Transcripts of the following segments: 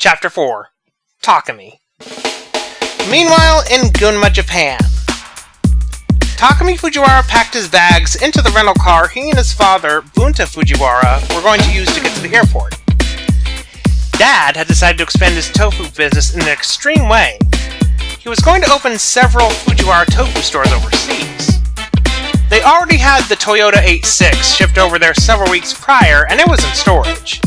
Chapter 4. Takumi. Meanwhile, in Gunma, Japan. Takumi Fujiwara packed his bags into the rental car he and his father, Bunta Fujiwara, were going to use to get to the airport. Dad had decided to expand his tofu business in an extreme way. He was going to open several Fujiwara tofu stores overseas. They already had the Toyota 86 shipped over there several weeks prior, and it was in storage.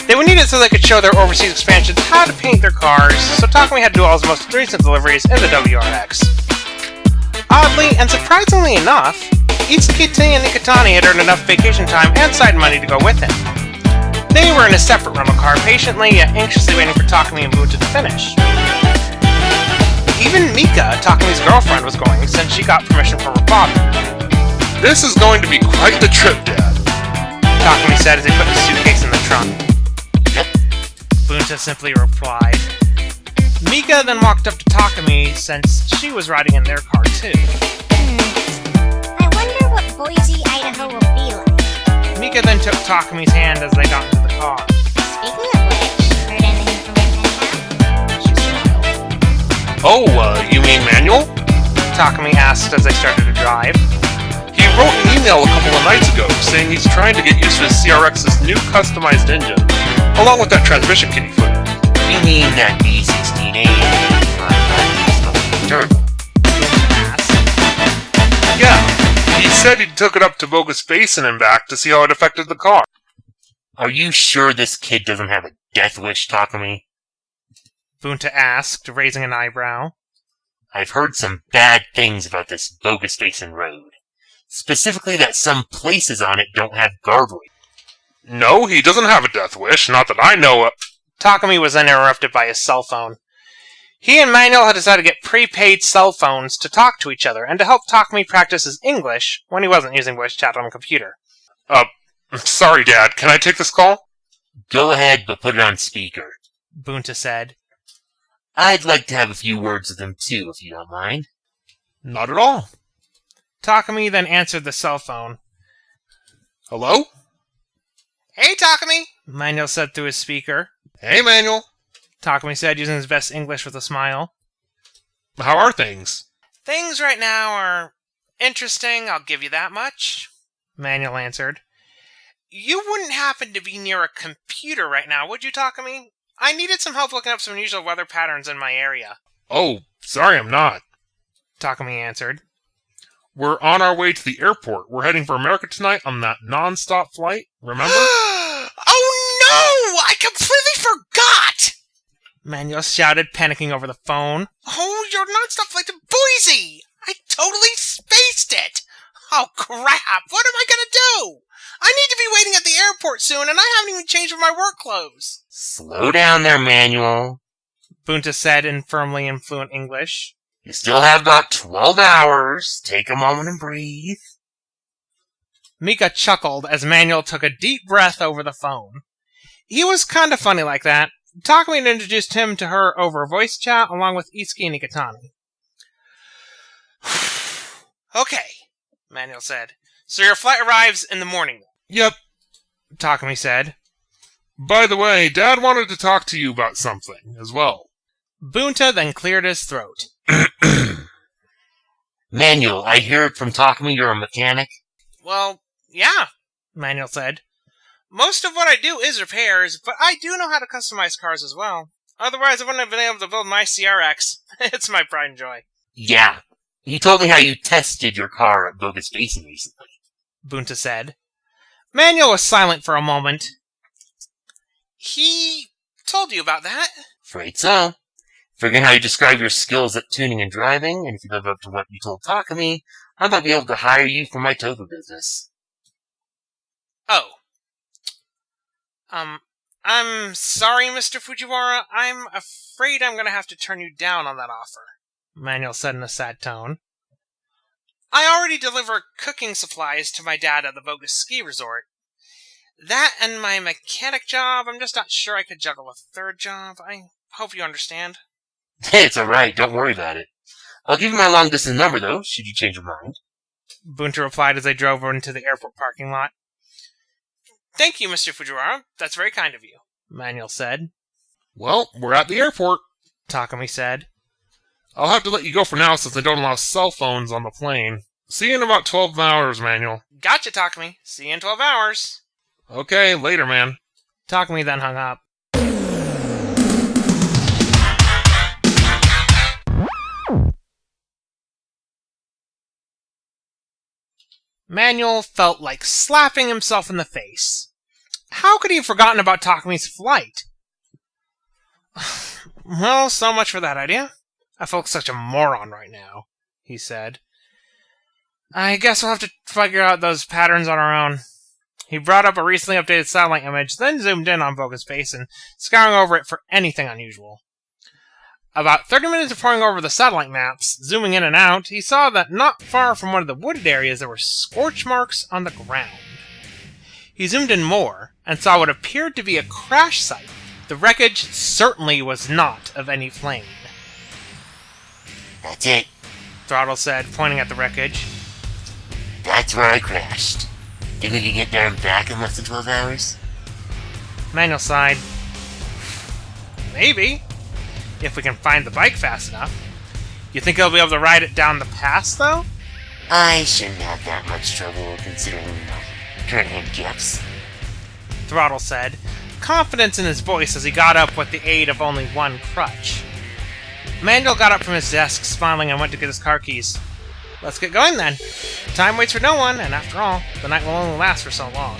They would need it so they could show their overseas expansions how to paint their cars, so Takumi had to do all his most recent deliveries in the WRX. Oddly, and surprisingly enough, Itsuki and Nikitani had earned enough vacation time and side money to go with him. They were in a separate rental car, patiently yet anxiously waiting for Takumi and Bunta to finish. Even Mika, Takumi's girlfriend, was going since she got permission from her father. This is going to be quite the trip, Dad, Takumi said as he put his suitcase in the trunk. Bunta simply replied. Mika then walked up to Takumi since she was riding in their car too. I wonder what Boise, Idaho will be like. Mika then took Takumi's hand as they got into the car. Speaking of which, heard anything from your pen pal? She smiled. Oh, you mean Manuel? Takumi asked as they started to drive. He wrote an email a couple of nights ago saying he's trying to get used to his CR-X's new customized engine, along with that transmission kit he put in. You mean that B16A turbo? Yeah, he said he took it up to Bogus Basin and back to see how it affected the car. Are you sure this kid doesn't have a death wish, Takumi? Bunta asked, raising an eyebrow. I've heard some bad things about this Bogus Basin road. Specifically that some places on it don't have guardrails. No, he doesn't have a death wish, not that I know of. Takumi was then interrupted by his cell phone. He and Manuel had decided to get prepaid cell phones to talk to each other and to help Takumi practice his English when he wasn't using voice chat on a computer. Sorry, Dad, can I take this call? Go ahead, but put it on speaker, Bunta said. I'd like to have a few words with him too, if you don't mind. Not at all. Takumi then answered the cell phone. Hello? Hey, Takumi, Manuel said through his speaker. Hey, Manuel. Takumi said, using his best English with a smile. How are things? Things right now are interesting, I'll give you that much, Manuel answered. You wouldn't happen to be near a computer right now, would you, Takumi? I needed some help looking up some unusual weather patterns in my area. Oh, sorry I'm not. Takumi answered. We're on our way to the airport. We're heading for America tonight on that non-stop flight, remember? Oh no! I completely forgot! Manuel shouted, panicking over the phone. Oh, your non-stop flight to Boise! I totally spaced it! Oh crap! What am I gonna do? I need to be waiting at the airport soon, and I haven't even changed for my work clothes. Slow down there, Manuel, Bunta said in firmly and fluent English. You still have about 12 hours. Take a moment and breathe. Mika chuckled as Manuel took a deep breath over the phone. He was kind of funny like that. Takumi had introduced him to her over voice chat along with Itsuki and Nikitani. Okay, Manuel said. So your flight arrives in the morning? Yep, Takumi said. By the way, Dad wanted to talk to you about something as well. Bunta then cleared his throat. Manuel, I hear from Takumi you're a mechanic. Well, yeah, Manuel said. Most of what I do is repairs, but I do know how to customize cars as well. Otherwise, I wouldn't have been able to build my CR-X. It's my pride and joy. Yeah, you told me how you tested your car at Bogus Basin recently, Bunta said. Manuel was silent for a moment. He told you about that? Afraid so. Figuring how you describe your skills at tuning and driving, and if you live up to what you told Takumi, I might be able to hire you for my tofu business. Oh. I'm sorry, Mr. Fujiwara. I'm afraid I'm going to have to turn you down on that offer, Manuel said in a sad tone. I already deliver cooking supplies to my dad at the Bogus Ski Resort. That and my mechanic job, I'm just not sure I could juggle a third job. I hope you understand. It's alright, don't worry about it. I'll give you my long-distance number, though, should you change your mind. Bunta replied as they drove into the airport parking lot. Thank you, Mr. Fujiwara. That's very kind of you, Manuel said. Well, we're at the airport. Takumi said. I'll have to let you go for now since they don't allow cell phones on the plane. See you in about 12 hours, Manuel. Gotcha, Takumi. See you in 12 hours. Okay, later, man. Takumi then hung up. Manuel felt like slapping himself in the face. How could he have forgotten about Takumi's flight? Well, so much for that idea. I feel like such a moron right now, he said. I guess we'll have to figure out those patterns on our own. He brought up a recently updated satellite image, then zoomed in on Bogus Basin, scouring over it for anything unusual. About 30 minutes of poring over the satellite maps, zooming in and out, he saw that not far from one of the wooded areas there were scorch marks on the ground. He zoomed in more, and saw what appeared to be a crash site. The wreckage certainly was not of any plane. That's it. Throttle said, pointing at the wreckage. That's where I crashed. Think we can get there and back in less than 12 hours? Manuel sighed. Maybe. If we can find the bike fast enough. You think he'll be able to ride it down the pass, though? I shouldn't have that much trouble considering my current handicaps. Throttle said, confidence in his voice as he got up with the aid of only one crutch. Manuel got up from his desk, smiling, and went to get his car keys. Let's get going then. Time waits for no one, and after all, the night will only last for so long.